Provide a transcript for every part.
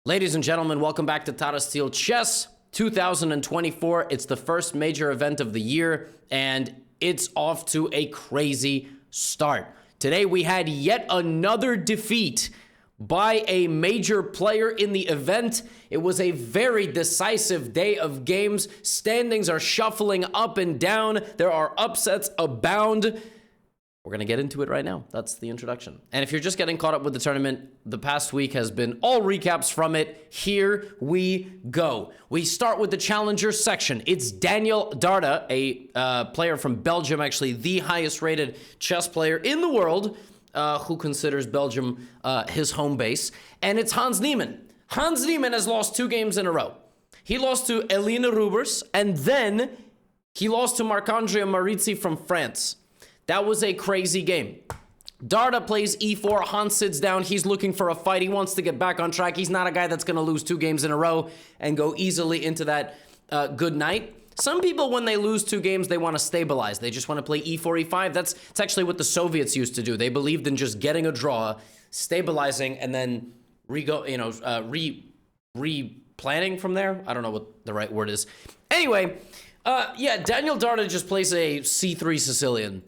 Ladies and gentlemen, welcome back to Tata Steel Chess 2024. It's the first major event of the year, and it's off to a crazy start. Today, we had yet another defeat by a major player in the event. It was a very decisive day of games. Standings are shuffling up and down. There are upsets abound. We're going to get into it right now. That's the introduction. And if you're just getting caught up with the tournament, the past week has been all recaps from it. Here we go. We start with the challenger section. It's Daniel Dardha, a player from Belgium, actually the highest rated chess player in the world, who considers Belgium his home base. And it's Hans Niemann. Hans Niemann has lost 2 games in a row. He lost to Eline Rubers, and then he lost to Marc-André Marizzi from France. That was a crazy game. Dardha plays e4. Hans sits down. He's looking for a fight. He wants to get back on track. He's not a guy that's going to lose 2 games in a row and go easily into that good night. Some people, when they lose 2 games, they want to stabilize. They just want to play e4, e5. That's actually what the Soviets used to do. They believed in just getting a draw, stabilizing, and then replanning from there. I don't know what the right word is. Anyway, Daniel Dardha just plays a c3 Sicilian,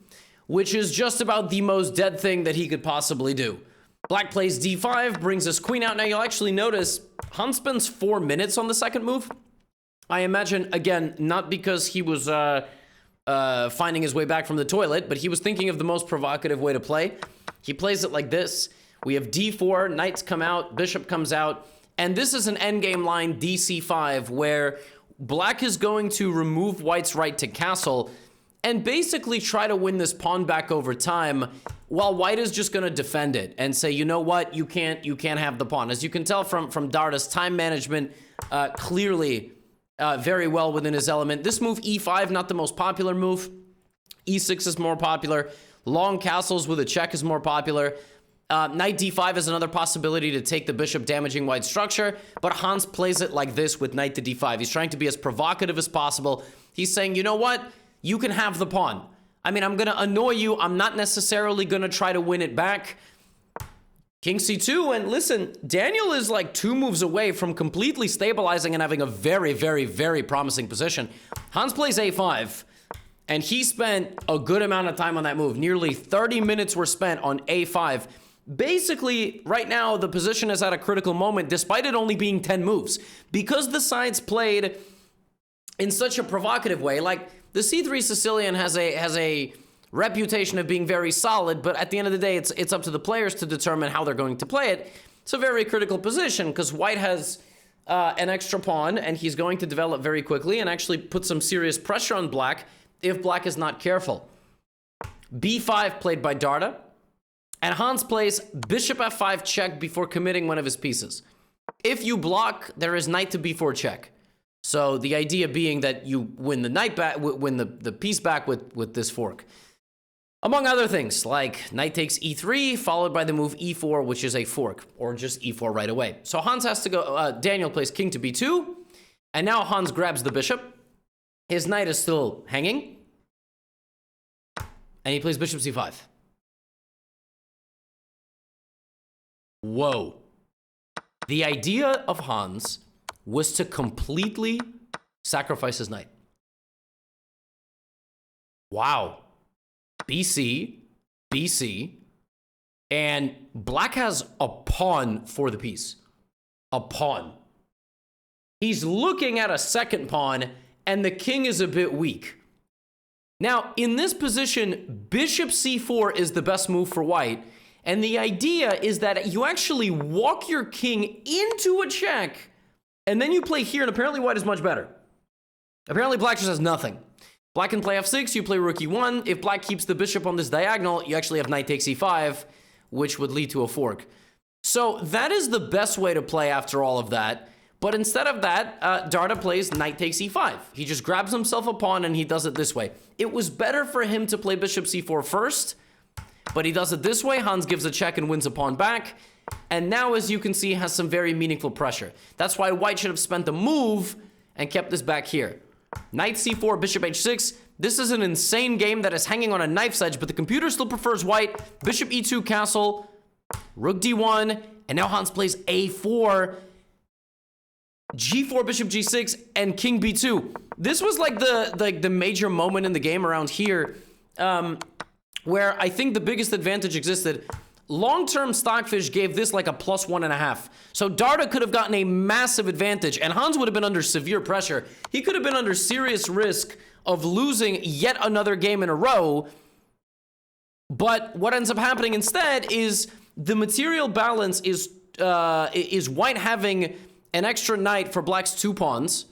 which is just about the most dead thing that he could possibly do. Black plays d5, brings his queen out. Now, you'll actually notice Hans spends 4 minutes on the second move. I imagine, again, not because he was finding his way back from the toilet, but he was thinking of the most provocative way to play. He plays it like this. We have d4, knights come out, bishop comes out, and this is an endgame line dc5, where black is going to remove white's right to castle and basically try to win this pawn back over time, while white is just going to defend it and say, you know what, you can't have the pawn. As you can tell from Dardha's time management, clearly very well within his element. This move, e5, not the most popular move. e6 is more popular. Long castles with a check is more popular. Knight d5 is another possibility to take the bishop, damaging white's structure, but Hans plays it like this with knight to d5. He's trying to be as provocative as possible. He's saying, you know what? You can have the pawn. I mean, I'm going to annoy you. I'm not necessarily going to try to win it back. King c2, and listen, Daniel is like 2 moves away from completely stabilizing and having a very, very, very promising position. Hans plays a5, and he spent a good amount of time on that move. Nearly 30 minutes were spent on a5. Basically, right now, the position is at a critical moment, despite it only being 10 moves. Because the sides played in such a provocative way, like the c3 Sicilian has a reputation of being very solid, but at the end of the day, it's up to the players to determine how they're going to play it. It's a very critical position because white has an extra pawn, and he's going to develop very quickly and actually put some serious pressure on black if black is not careful. b5 played by Dardha, and Hans plays bishop f5 check before committing one of his pieces. If you block, there is knight to b4 check. So the idea being that you win the knight back, win the piece back with this fork. Among other things, like knight takes e3, followed by the move e4, which is a fork, or just e4 right away. So Hans has to go, Daniel plays king to b2, and now Hans grabs the bishop. His knight is still hanging, and he plays bishop c5. Whoa. The idea of Hans was to completely sacrifice his knight. Wow. BC, and black has a pawn for the piece. A pawn. He's looking at a second pawn, and the king is a bit weak. Now, in this position, bishop c4 is the best move for white, and the idea is that you actually walk your king into a check, and then you play here, and apparently white is much better. Apparently black just has nothing. Black can play f6, you play rook e1. If black keeps the bishop on this diagonal, you actually have knight takes e5, which would lead to a fork. So that is the best way to play after all of that. But instead of that, Dardha plays knight takes e5. He just grabs himself a pawn, and he does it this way. It was better for him to play bishop c4 first, but he does it this way. Hans gives a check and wins a pawn back. And now, as you can see, has some very meaningful pressure. That's why white should have spent the move and kept this back here. Knight c4, bishop h6. This is an insane game that is hanging on a knife's edge, but the computer still prefers white. Bishop e2 castle, rook d1, and now Hans plays a4. g4, bishop g6, and king b2. This was like the major moment in the game around here, where I think the biggest advantage existed. Long-term Stockfish gave this like a +1.5. So Dardha could have gotten a massive advantage, and Hans would have been under severe pressure. He could have been under serious risk of losing yet another game in a row. But what ends up happening instead is the material balance is white having an extra knight for black's 2 pawns.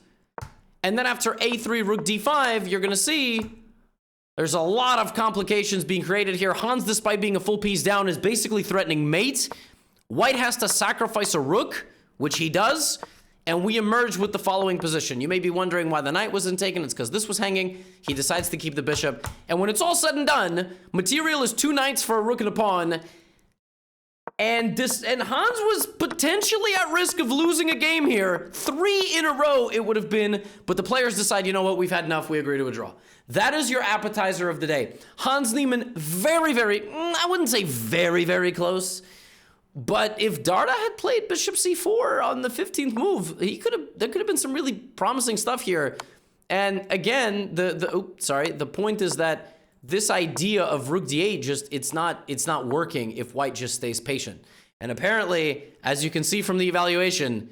And then after a3, rook d5, you're going to see there's a lot of complications being created here. Hans, despite being a full piece down, is basically threatening mate. White has to sacrifice a rook, which he does, and we emerge with the following position. You may be wondering why the knight wasn't taken. It's because this was hanging. He decides to keep the bishop. And when it's all said and done, material is 2 knights for a rook and a pawn. And Hans was potentially at risk of losing a game here. 3 in a row it would have been, but the players decide, you know what, we've had enough, we agree to a draw. That is your appetizer of the day. Hans Niemann, very, I wouldn't say very, very close, but if Dardha had played bishop c4 on the 15th move, there could have been some really promising stuff here. And again, the point is that this idea of rook d8 it's not working if white just stays patient. And apparently, as you can see from the evaluation,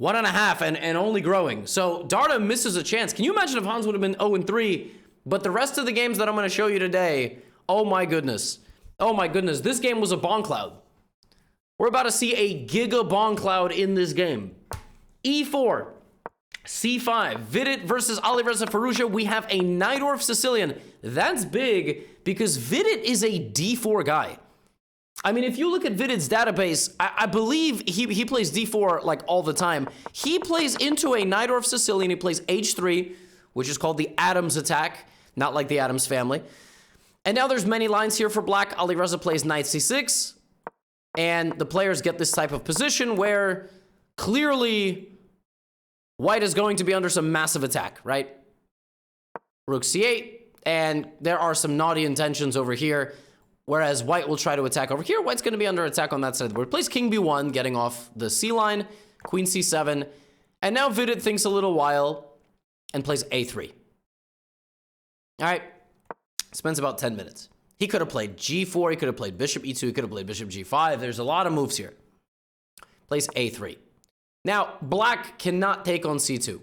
1.5 and only growing. So Dardha misses a chance. Can you imagine if Hans would have been 0-3? But the rest of the games that I'm going to show you today, oh my goodness. Oh my goodness, this game was a bomb cloud. We're about to see a giga bomb cloud in this game. E4, C5, Vidit versus Alireza Firouzja. We have a Najdorf Sicilian. That's big because Vidit is a D4 guy. I mean, if you look at Vidit's database, I believe he plays D4 like all the time. He plays into a Najdorf Sicilian. He plays H3, which is called the Adams attack, not like the Adams family. And now there's many lines here for black. Alireza plays knight c6, and the players get this type of position where clearly white is going to be under some massive attack, right? Rook c8, and there are some naughty intentions over here, whereas white will try to attack over here. White's going to be under attack on that side of the board. Plays king b1, getting off the c line, queen c7, and now Vidit thinks a little while and plays a3. All right, spends about 10 minutes. He could have played g4, he could have played bishop e2, he could have played bishop g5. There's a lot of moves here. Plays a3. Now, black cannot take on c2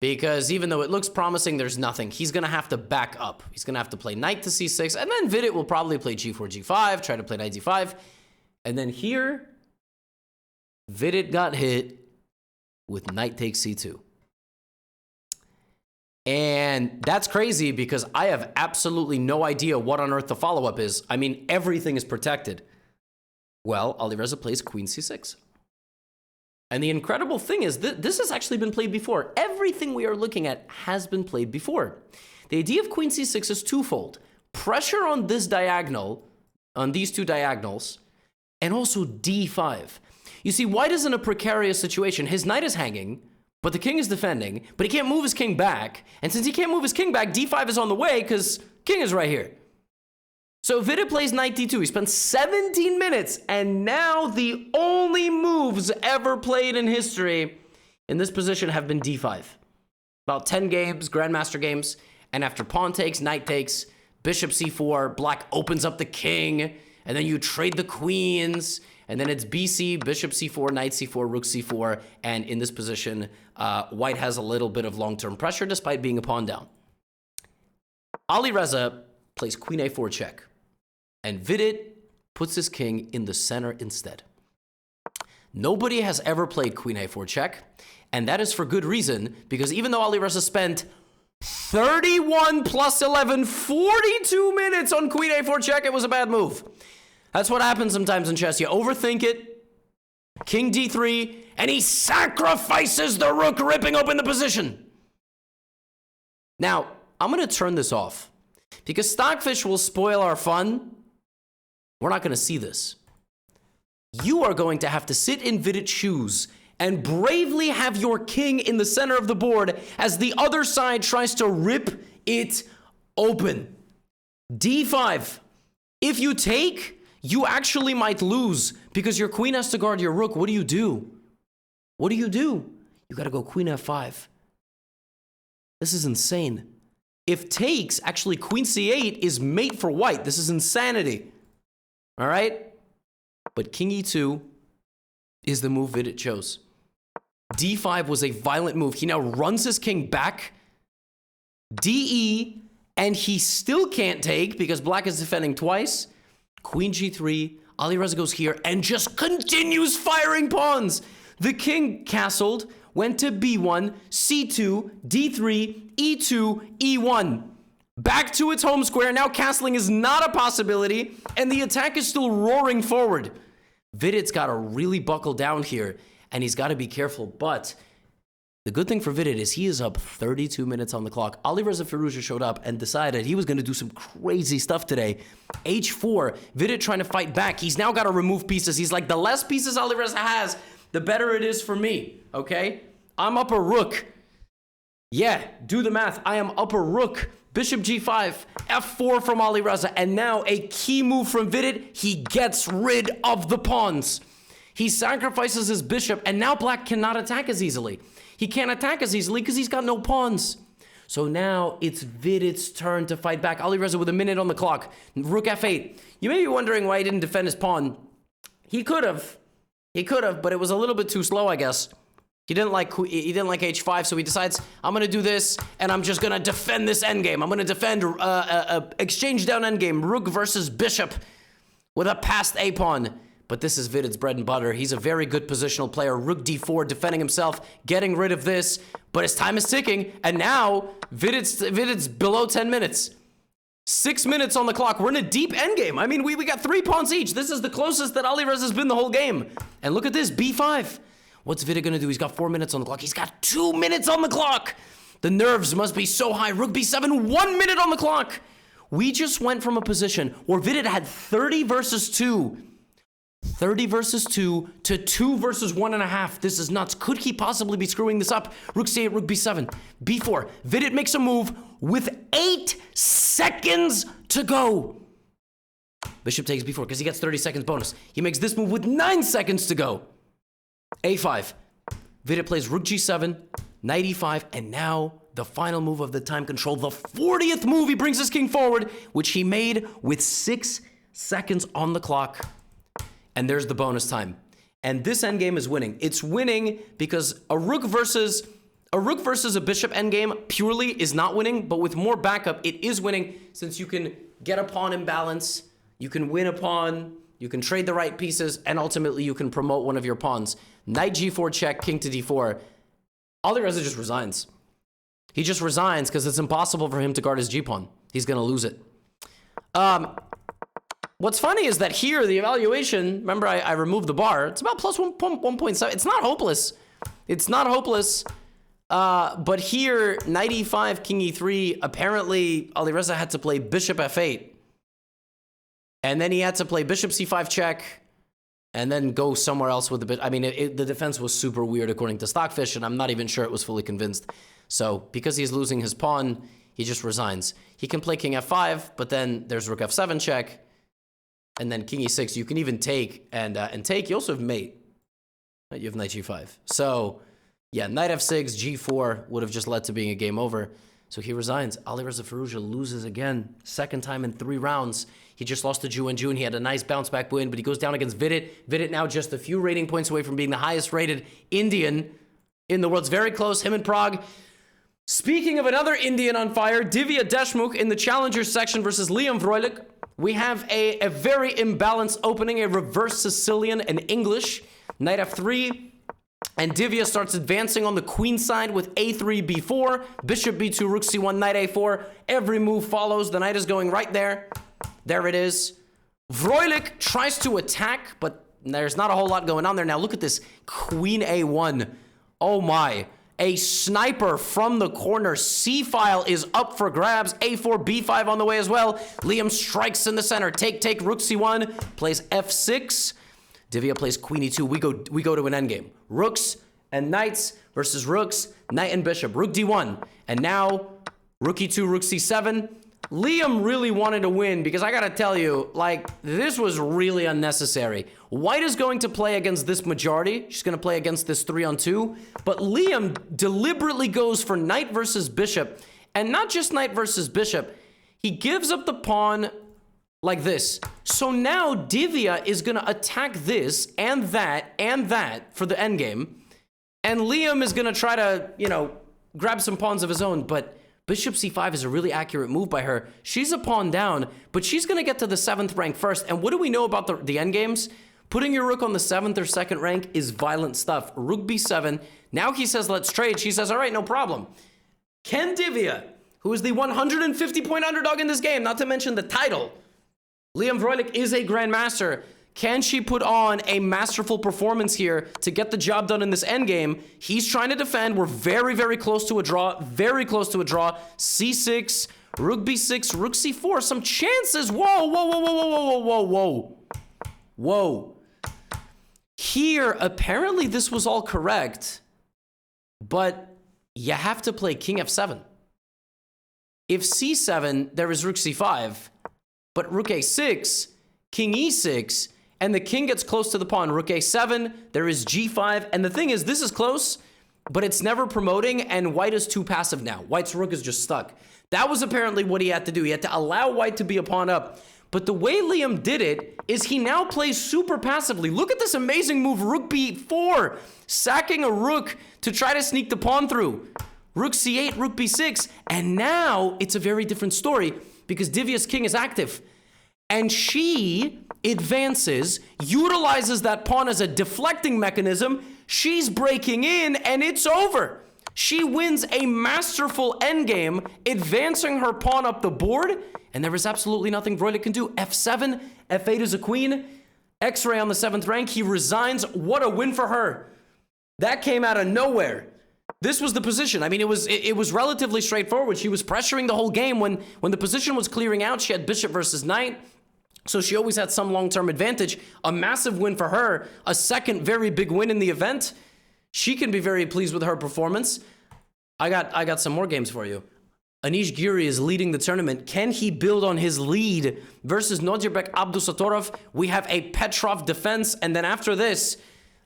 because even though it looks promising, there's nothing. He's going to have to back up. He's going to have to play knight to c6, and then Vidit will probably play g4, g5, try to play knight d5. And then here, Vidit got hit with knight takes c2. And that's crazy because I have absolutely no idea what on earth the follow-up is. I mean, everything is protected. Well, Alireza plays queen c6. And the incredible thing is that this has actually been played before. Everything we are looking at has been played before. The idea of queen c6 is twofold. Pressure on this diagonal, on these two diagonals, and also d5. You see, white is in a precarious situation. His knight is hanging, but the king is defending, but he can't move his king back. And since he can't move his king back, d5 is on the way because king is right here. So Vidit plays knight d2. He spends 17 minutes, and now the only moves ever played in history in this position have been d5. About 10 games, grandmaster games, and after pawn takes, knight takes, bishop c4, black opens up the king, and then you trade the queens, and then it's bc, bishop c4, knight c4, rook c4, and in this position, white has a little bit of long-term pressure despite being a pawn down. Alireza plays queen a4 check, and Vidit puts his king in the center instead. Nobody has ever played queen a4 check, and that is for good reason, because even though Alireza spent 31 plus 11, 42 minutes on queen a4 check, it was a bad move. That's what happens sometimes in chess. You overthink it. King d3, and he sacrifices the rook, ripping open the position. Now, I'm going to turn this off because Stockfish will spoil our fun. We're not going to see this. You are going to have to sit in Vidit's shoes and bravely have your king in the center of the board as the other side tries to rip it open. d5. If you take, you actually might lose because your queen has to guard your rook. What do you do? What do you do? You gotta go queen f5. This is insane. If takes, actually queen c8 is mate for white. This is insanity. All right? But king e2 is the move Vidit chose. d5 was a violent move. He now runs his king back. de, and he still can't take because black is defending twice. Queen g3. Alireza goes here and just continues firing pawns. The king castled, went to b1, c2, d3, e2, e1. Back to its home square. Now castling is not a possibility, and the attack is still roaring forward. Vidit's got to really buckle down here, and he's got to be careful. But the good thing for Vidit is he is up 32 minutes on the clock. Alireza Firouzja showed up and decided he was going to do some crazy stuff today. h4, Vidit trying to fight back. He's now got to remove pieces. He's like, the less pieces Alireza has, the better it is for me, okay? I'm up a rook. Yeah, do the math. I am up a rook. Bishop g5, f4 from Alireza, and now a key move from Vidit. He gets rid of the pawns. He sacrifices his bishop, and now black cannot attack as easily. He can't attack as easily because he's got no pawns. So now it's Vidit's turn to fight back. Alireza with a minute on the clock. Rook f8. You may be wondering why he didn't defend his pawn. He could have. He could have, but it was a little bit too slow, I guess. He didn't like h5, so he decides, I'm going to do this, and I'm just going to defend this endgame. I'm going to defend exchange down endgame, rook versus bishop, with a passed a-pawn. But this is Vidit's bread and butter. He's a very good positional player. Rook d4, defending himself, getting rid of this. But his time is ticking, and now Vidit's below 10 minutes. 6 minutes on the clock. We're in a deep endgame. I mean, we got 3 pawns each. This is the closest that Alireza's been the whole game. And look at this, b5. What's Vidit gonna do? He's got 4 minutes on the clock. He's got 2 minutes on the clock. The nerves must be so high. Rook b7, 1 minute on the clock. We just went from a position where Vidit had 30 versus 2. 30 versus 2 to 2 versus 1.5. This is nuts. Could he possibly be screwing this up? Rook c8, rook b7, b4. Vidit makes a move with 8 seconds to go. Bishop takes b4 because he gets 30 seconds bonus. He makes this move with 9 seconds to go. a5. Vidit plays rook g7, knight e5, and now the final move of the time control. The 40th move, he brings his king forward, which he made with 6 seconds on the clock. And there's the bonus time. And this endgame is winning. It's winning because a rook versus a bishop endgame purely is not winning, but with more backup, it is winning since you can get a pawn imbalance, you can win a pawn, you can trade the right pieces, and ultimately you can promote one of your pawns. Knight g4 check, king to d4. Alireza just resigns. He just resigns because it's impossible for him to guard his g-pawn. He's going to lose it. What's funny is that here, the evaluation, remember I removed the bar, it's about plus 1.7. It's not hopeless. It's not hopeless. But here, knight e5, king e3, apparently Alireza had to play bishop f8. And then he had to play bishop c5 check, and then go somewhere else with the bit. I mean, the defense was super weird according to Stockfish, and I'm not even sure it was fully convinced. So because he's losing his pawn, he just resigns. He can play king f5, but then there's rook f7 check, and then king e6. You can even take and take. You also have mate. You have knight g5. So yeah, knight f6, g4 would have just led to being a game over. So he resigns. Alireza Firouzja loses again. Second time in 3 rounds. He just lost to Ju and June. He had a nice bounce back win, but he goes down against Vidit. Vidit now just a few rating points away from being the highest rated Indian in the world. It's very close, him and Prague. Speaking of another Indian on fire, Divya Deshmukh in the challengers section versus Liam Vrolijk. We have a very imbalanced opening, a reverse Sicilian and English. Knight f3. And Divya starts advancing on the queen side with a3, b4, bishop b2, rook c1, knight a4. Every move follows. The knight is going right there. There it is. Vrolijk tries to attack, but there's not a whole lot going on there. Now look at this. Queen a1. Oh my. A sniper from the corner. C-file is up for grabs. a4, b5 on the way as well. Liam strikes in the center. Take, rook c1. Plays f6. Divya plays queen e2. We go to an endgame. Rooks and knights versus rooks, knight and bishop. Rook d1. And now rook e2, rook c7. Liam really wanted to win because I gotta tell you, like, this was really unnecessary. White is going to play against this majority. She's gonna play against this 3-on-2. But Liam deliberately goes for knight versus bishop. And not just knight versus bishop. He gives up the pawn like this. So now Divya is gonna attack this and that for the endgame. And Liam is gonna try to, you know, grab some pawns of his own, but bishop c5 is a really accurate move by her. She's a pawn down, but she's gonna get to the 7th rank first. And what do we know about the endgames? Putting your rook on the 7th or 2nd rank is violent stuff. Rook b7. Now he says, let's trade. She says, all right, no problem. Can Divya, who is the 150-point underdog in this game, not to mention the title, Liam Vrolijk is a grandmaster. Can she put on a masterful performance here to get the job done in this endgame? He's trying to defend. We're very, very close to a draw. Very close to a draw. c6, rook b6, rook c4. Some chances. Whoa, whoa, whoa, whoa, whoa, whoa, whoa, whoa. Whoa. Here, apparently this was all correct, but you have to play king f7. If c7, there is rook c5, but rook a6, king e6, and the king gets close to the pawn. Rook a7, there is g5, and the thing is, this is close, but it's never promoting, and white is too passive now. White's rook is just stuck. That was apparently what he had to do. He had to allow white to be a pawn up. But the way Liam did it is he now plays super passively. Look at this amazing move, rook b4, sacking a rook to try to sneak the pawn through. Rook c8, rook b6, and now it's a very different story because Divya's king is active. And she advances, utilizes that pawn as a deflecting mechanism. She's breaking in, and it's over. She wins a masterful endgame, advancing her pawn up the board, and there is absolutely nothing Vrolijk can do. f7, f8 is a queen, x-ray on the 7th rank. He resigns. What a win for her. That came out of nowhere. This was the position. I mean, it was relatively straightforward. She was pressuring the whole game. When the position was clearing out, she had bishop versus knight. So she always had some long-term advantage. A massive win for her. A second very big win in the event. She can be very pleased with her performance. I got some more games for you. Anish Giri is leading the tournament. Can he build on his lead versus Nodirbek Abdusattorov? We have a Petrov defense. And then after this,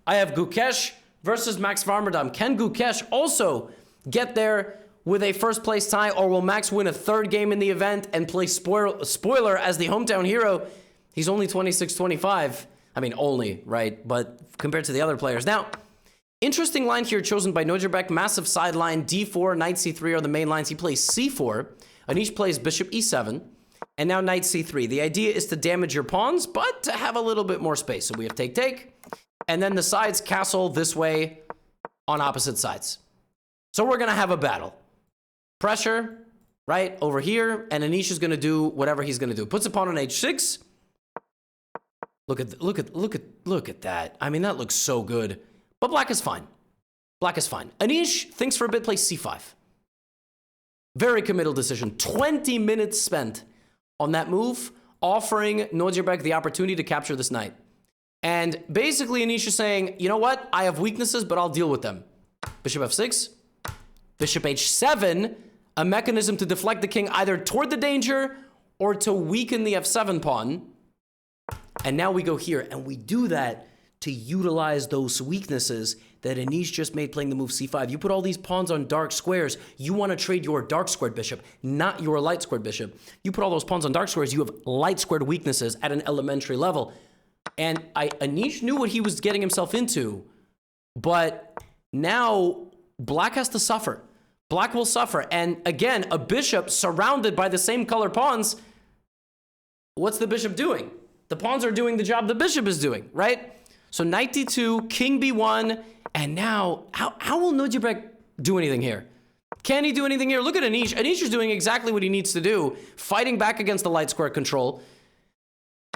I have Gukesh versus Max Warmerdam. Can Gukesh also get there with a first place tie, or will Max win a 3rd game in the event and play spoiler as the hometown hero? He's only 26-25. I mean, only, right? But compared to the other players. Now, interesting line here chosen by Nodirbek. Massive sideline, d4, knight c3 are the main lines. He plays c4. Anish plays bishop e7. And now knight c3. The idea is to damage your pawns, but to have a little bit more space. So we have take. And then the sides castle this way on opposite sides. So we're going to have a battle. Pressure, right, over here. And Anish is going to do whatever he's going to do. Puts a pawn on h6. Look at that. I mean, that looks so good. But black is fine. Black is fine. Anish thinks for a bit, plays c5. Very committal decision. 20 minutes spent on that move, offering Nodirbek the opportunity to capture this knight. And basically, Anish is saying, you know what? I have weaknesses, but I'll deal with them. Bishop f6. Bishop h7. A mechanism to deflect the king either toward the danger or to weaken the f7 pawn. And now we go here, and we do that to utilize those weaknesses that Anish just made playing the move c5. You put all these pawns on dark squares. You want to trade your dark squared bishop, not your light squared bishop. You put all those pawns on dark squares, you have light squared weaknesses at an elementary level. And Anish knew what he was getting himself into, but now black has to suffer. Black will suffer. And again, a bishop surrounded by the same color pawns. What's the bishop doing? The pawns are doing the job the bishop is doing, right? So knight d2, king b1, and now, how will Nodirbek do anything here? Can he do anything here? Look at Anish. Anish is doing exactly what he needs to do, fighting back against the light square control.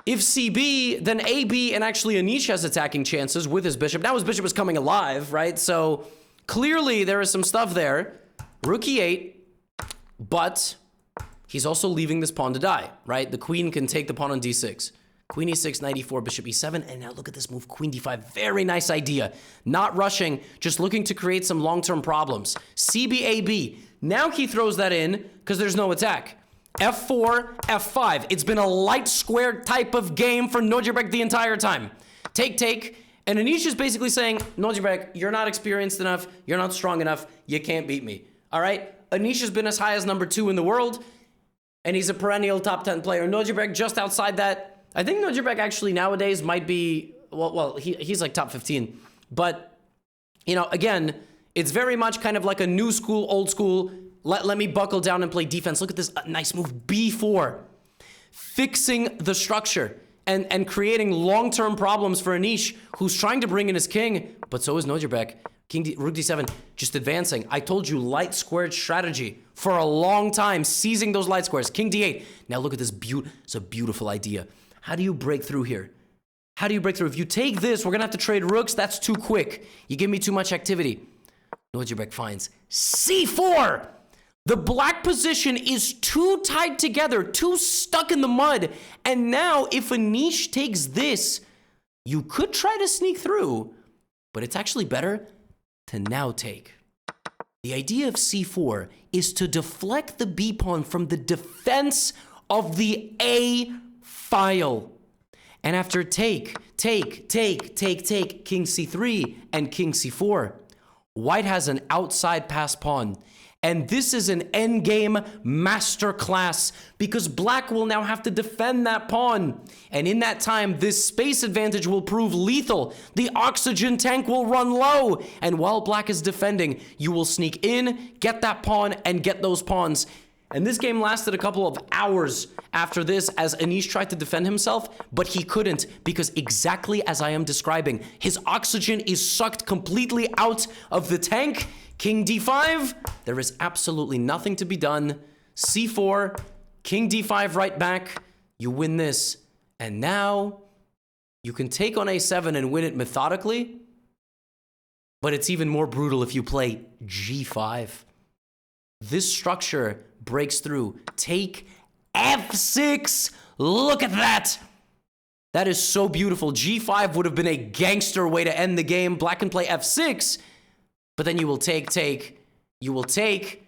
If CB, then AB, and actually Anish has attacking chances with his bishop. Now his bishop is coming alive, right? So clearly there is some stuff there. Rook e8, but he's also leaving this pawn to die, right? The queen can take the pawn on d6. Queen e6, knight e4, bishop e7, and now look at this move, queen d5. Very nice idea. Not rushing, just looking to create some long-term problems. CB, AB. Now he throws that in because there's no attack. f4, f5. It's been a light square type of game for Nojibek the entire time. Take, take. And Anish is basically saying, Nojibek, you're not experienced enough. You're not strong enough. You can't beat me. All right? Anish has been as high as number 2 in the world. And he's a perennial top 10 player. Nojibek just outside that. I think Nojibek actually nowadays might be, well, he's like top 15. But, you know, again, it's very much kind of like a new school, old school. Let me buckle down and play defense. Look at this nice move, b4. Fixing the structure and creating long-term problems for Anish, who's trying to bring in his king, but so is Nojibek. Rook d7, just advancing. I told you, light squared strategy for a long time, seizing those light squares. King d8. Now look at this, it's a beautiful idea. How do you break through here? How do you break through? If you take this, we're gonna have to trade rooks. That's too quick. You give me too much activity. Nojibek finds c4. The black position is too tied together, too stuck in the mud. And now, if Anish takes this, you could try to sneak through, but it's actually better to now take. The idea of c4 is to deflect the b pawn from the defense of the a file. And after take, king c3 and king c4, white has an outside pass pawn. And this is an endgame masterclass because black will now have to defend that pawn. And in that time, this space advantage will prove lethal. The oxygen tank will run low. And while black is defending, you will sneak in, get that pawn, and get those pawns. And this game lasted a couple of hours after this as Anish tried to defend himself, but he couldn't because exactly as I am describing, his oxygen is sucked completely out of the tank. King d5, there is absolutely nothing to be done. c4, king d5 right back, you win this. And now you can take on a7 and win it methodically, but it's even more brutal if you play g5. This structure breaks through. Take f6. Look at that. That is so beautiful. g5 would have been a gangster way to end the game. Black can play f6, but then you will take, you will take,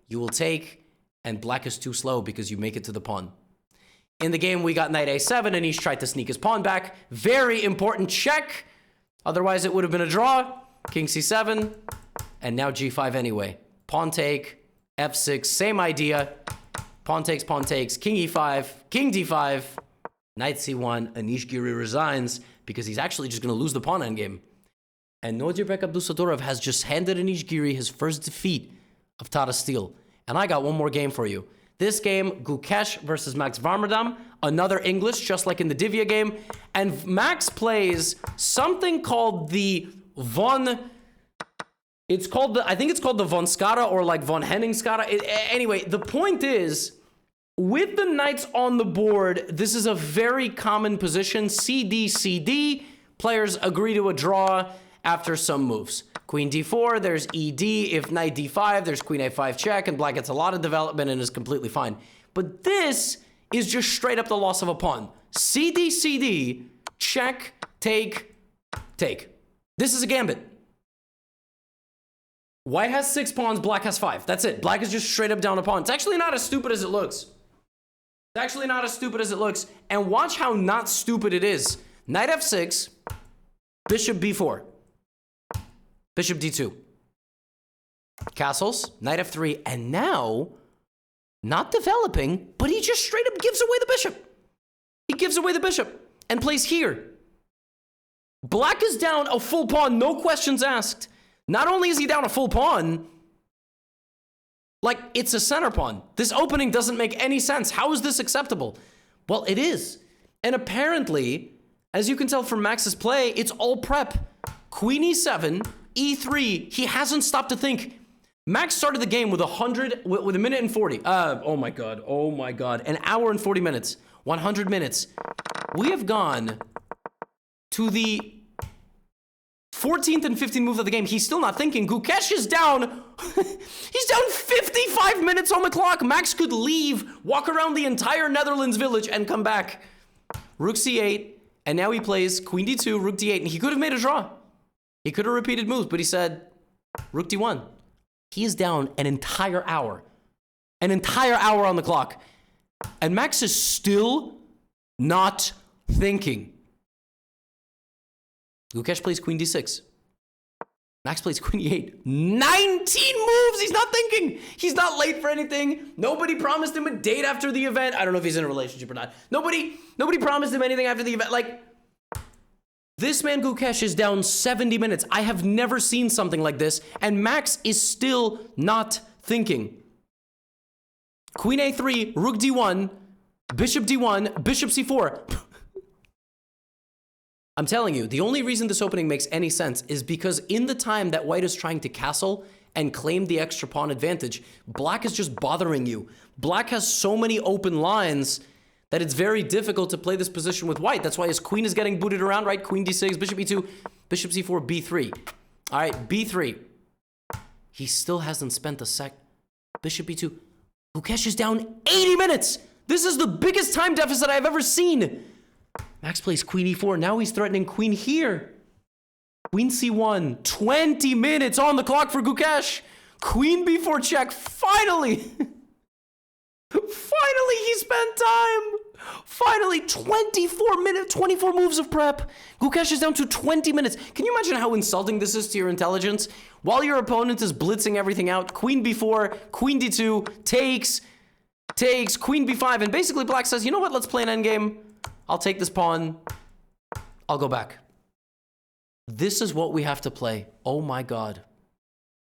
you will take, and black is too slow because you make it to the pawn. In the game, we got knight a7, and Anish tried to sneak his pawn back. Very important check. Otherwise, it would have been a draw. King c7, and now g5 anyway. Pawn take, f6, same idea. Pawn takes, king e5, king d5, knight c1, Anish Giri resigns because he's actually just going to lose the pawn endgame. And Nojibek Abdusattorov has just handed Anish Giri his first defeat of Tata Steel. And I got one more game for you. This game, Gukesh versus Max Warmerdam, another English, just like in the Divya game. And Max plays something called the Von... It's called the, I think it's called the Von Skara or like Von Henning Skara. Anyway, the point is, with the knights on the board, this is a very common position. CD, CD, players agree to a draw after some moves. Queen d4, there's ED. If knight d5, there's queen a5 check, and black gets a lot of development and is completely fine. But this is just straight up the loss of a pawn. CD, CD, check, take, take. This is a gambit. White has 6 pawns, black has 5. That's it. Black is just straight up down a pawn. It's actually not as stupid as it looks. It's actually not as stupid as it looks. And watch how not stupid it is. Knight f6, bishop b4, bishop d2. Castles, knight f3, and now, not developing, but he just straight up gives away the bishop. He gives away the bishop and plays here. Black is down a full pawn, no questions asked. Not only is he down a full pawn, like, it's a center pawn. This opening doesn't make any sense. How is this acceptable? Well, it is. And apparently, as you can tell from Max's play, it's all prep. Queen e7, e3. He hasn't stopped to think. Max started the game with a minute and 40. Oh my God. An hour and 40 minutes. 100 minutes. We have gone to the 14th and 15th move of the game. He's still not thinking. Gukesh is down. He's down 55 minutes on the clock. Max could leave, walk around the entire Netherlands village, and come back. Rook c8, and now he plays queen d2, rook d8, and he could have made a draw. He could have repeated moves, but he said rook d1. He is down an entire hour. An entire hour on the clock. And Max is still not thinking. Gukesh plays queen d6. Max plays queen e8. 19 moves! He's not thinking! He's not late for anything. Nobody promised him a date after the event. I don't know if he's in a relationship or not. Nobody promised him anything after the event. Like, this man Gukesh is down 70 minutes. I have never seen something like this. And Max is still not thinking. Queen a3, rook d1, bishop d1, bishop c4. I'm telling you, the only reason this opening makes any sense is because in the time that white is trying to castle and claim the extra pawn advantage, black is just bothering you. Black has so many open lines that it's very difficult to play this position with white. That's why his queen is getting booted around, right? Queen d6, bishop e2, bishop c4, b3. All right, b3. He still hasn't spent a sec. Bishop e2. Gukesh is down 80 minutes. This is the biggest time deficit I've ever seen. Max plays queen e4. Now he's threatening queen here. Queen c1. 20 minutes on the clock for Gukesh. Queen b4 check. Finally. Finally, he spent time. Finally, 24 minutes, 24 moves of prep. Gukesh is down to 20 minutes. Can you imagine how insulting this is to your intelligence? While your opponent is blitzing everything out, queen b4, queen d2, takes, queen b5, and basically black says, you know what, let's play an endgame. I'll take this pawn. I'll go back. This is what we have to play. Oh my God.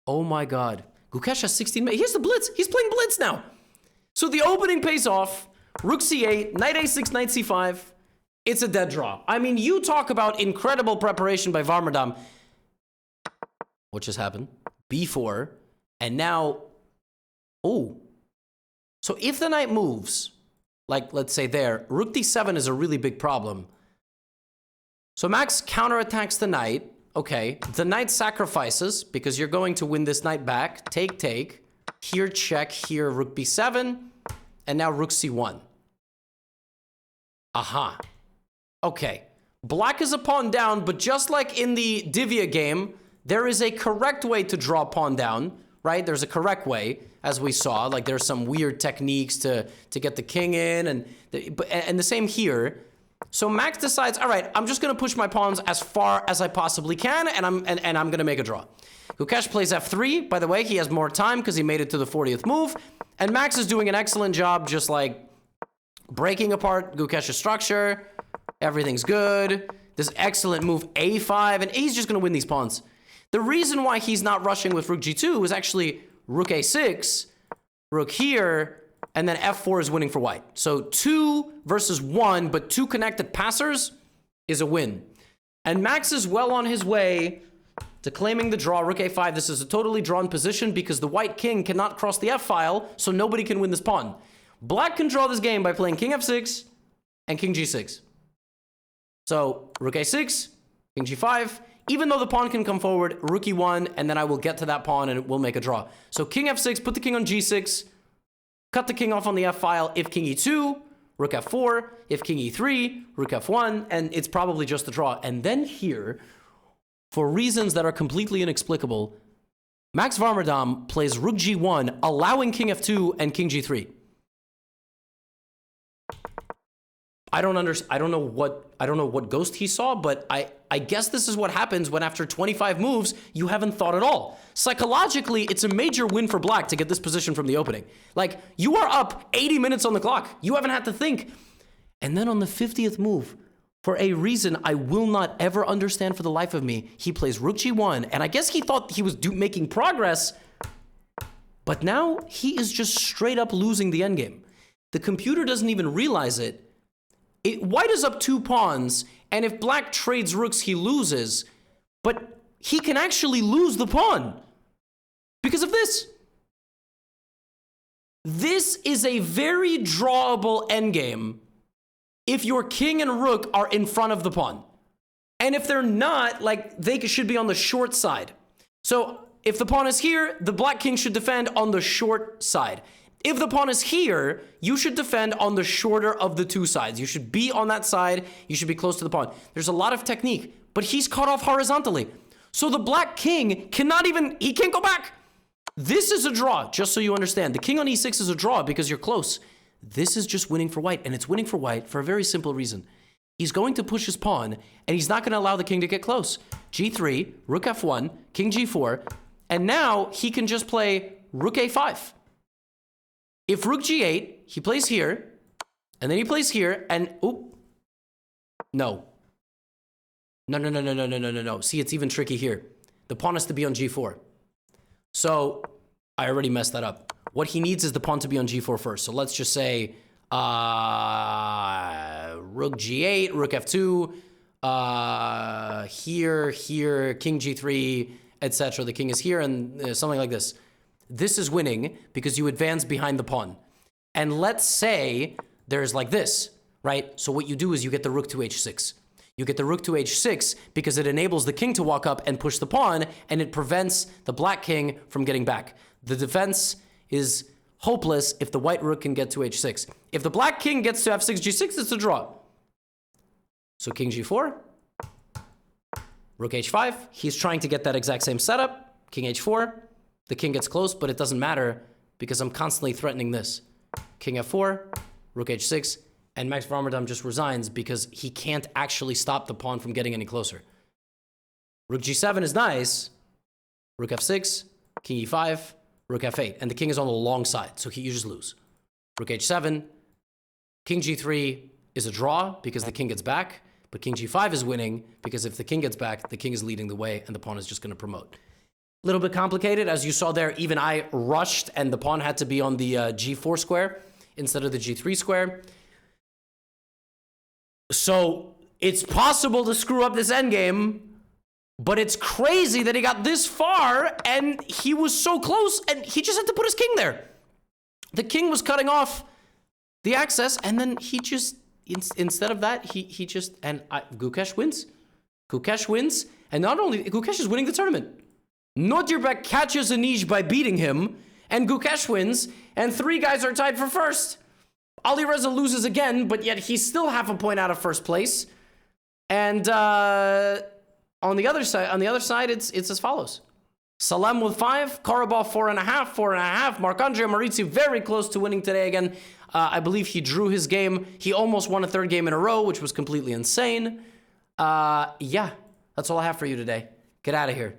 Oh my God. Gukesh has 16 minutes. Here's the blitz. He's playing blitz now. So the opening pays off. Rook c8, knight a6, knight c5. It's a dead draw. I mean, you talk about incredible preparation by Warmerdam. What just happened? b4. And now, oh. So if the knight moves, like let's say there, rook d7 is a really big problem. So Max counterattacks the knight. Okay, the knight sacrifices because you're going to win this knight back. Take. Here check, here rook b7. And now rook c1. Aha. Okay. Black is a pawn down, but just like in the Divya game, there is a correct way to draw pawn down, right? There's a correct way, as we saw. Like there's some weird techniques to get the king in, and the same here. So Max decides, all right, I'm just going to push my pawns as far as I possibly can, and I'm going to make a draw. Gukesh plays f3. By the way, he has more time because he made it to the 40th move. And Max is doing an excellent job just like breaking apart Gukesh's structure. Everything's good. This excellent move a5, and he's just going to win these pawns. The reason why he's not rushing with rook g2 is actually rook a6, rook here, and then f4 is winning for white. So 2 versus 1, but 2 connected passers is a win. And Max is well on his way to claiming the draw. Rook a5, this is a totally drawn position because the white king cannot cross the f-file, so nobody can win this pawn. Black can draw this game by playing king f6 and king g6. So rook a6, king g5. Even though the pawn can come forward, rook e1, and then I will get to that pawn and it will make a draw. So king f6, put the king on g6, cut the king off on the f-file if king e2, rook f4, if king e3, rook f1, and it's probably just a draw. And then here, for reasons that are completely inexplicable, Max Warmerdam plays rook g1, allowing king f2 and king g3. I don't know what ghost he saw, but I guess this is what happens when after 25 moves, you haven't thought at all. Psychologically, it's a major win for black to get this position from the opening. Like, you are up 80 minutes on the clock. You haven't had to think. And then on the 50th move, for a reason I will not ever understand for the life of me, he plays rook g1, and I guess he thought he was making progress, but now he is just straight up losing the endgame. The computer doesn't even realize it. White is up 2 pawns, and if black trades rooks, he loses. But he can actually lose the pawn because of this. This is a very drawable endgame if your king and rook are in front of the pawn. And if they're not, like, they should be on the short side. So if the pawn is here, the black king should defend on the short side. If the pawn is here, you should defend on the shorter of the 2 sides. You should be on that side. You should be close to the pawn. There's a lot of technique, but he's cut off horizontally. So the black king cannot even, he can't go back. This is a draw, just so you understand. The king on e6 is a draw because you're close. This is just winning for white, and it's winning for white for a very simple reason. He's going to push his pawn, and he's not going to allow the king to get close. g3, rook f1, king g4, and now he can just play rook a5. If rook g8, he plays here, and then he plays here, and oop. No. No. See, it's even tricky here. The pawn has to be on g4. So I already messed that up. What he needs is the pawn to be on g4 first. So let's just say rook g8, rook f2, here, king g3, etc. The king is here and something like this. This is winning because you advance behind the pawn. And let's say there's like this, right? So what you do is you get the rook to h6. You get the rook to h6 because it enables the king to walk up and push the pawn, and it prevents the black king from getting back. The defense is hopeless if the white rook can get to h6. If the black king gets to f6, g6, it's a draw. So king g4, rook h5. He's trying to get that exact same setup. King h4. The king gets close, but it doesn't matter because I'm constantly threatening this. King f4, rook h6. And Max Warmerdam just resigns because he can't actually stop the pawn from getting any closer. Rook g7 is nice. Rook f6, king e5, rook f8. And the king is on the long side, so you just lose. Rook h7, king g3 is a draw because the king gets back. But king g5 is winning because if the king gets back, the king is leading the way and the pawn is just going to promote. A little bit complicated. As you saw there, even I rushed and the pawn had to be on the g4 square instead of the g3 square. So it's possible to screw up this endgame, but it's crazy that he got this far and he was so close and he just had to put his king there. The king was cutting off the access and then he just, instead of that, he just, Gukesh wins. Gukesh wins, and not only, Gukesh is winning the tournament. Nodirbek catches Anish by beating him, and Gukesh wins, and 3 guys are tied for first. Alireza loses again, but yet he's still half a point out of first place. And on the other side, it's as follows: Salem with 5, Karabov 4.5, 4.5. Marc-Andre Maurizi very close to winning today again. I believe he drew his game. He almost won a 3rd game in a row, which was completely insane. Yeah, that's all I have for you today. Get out of here.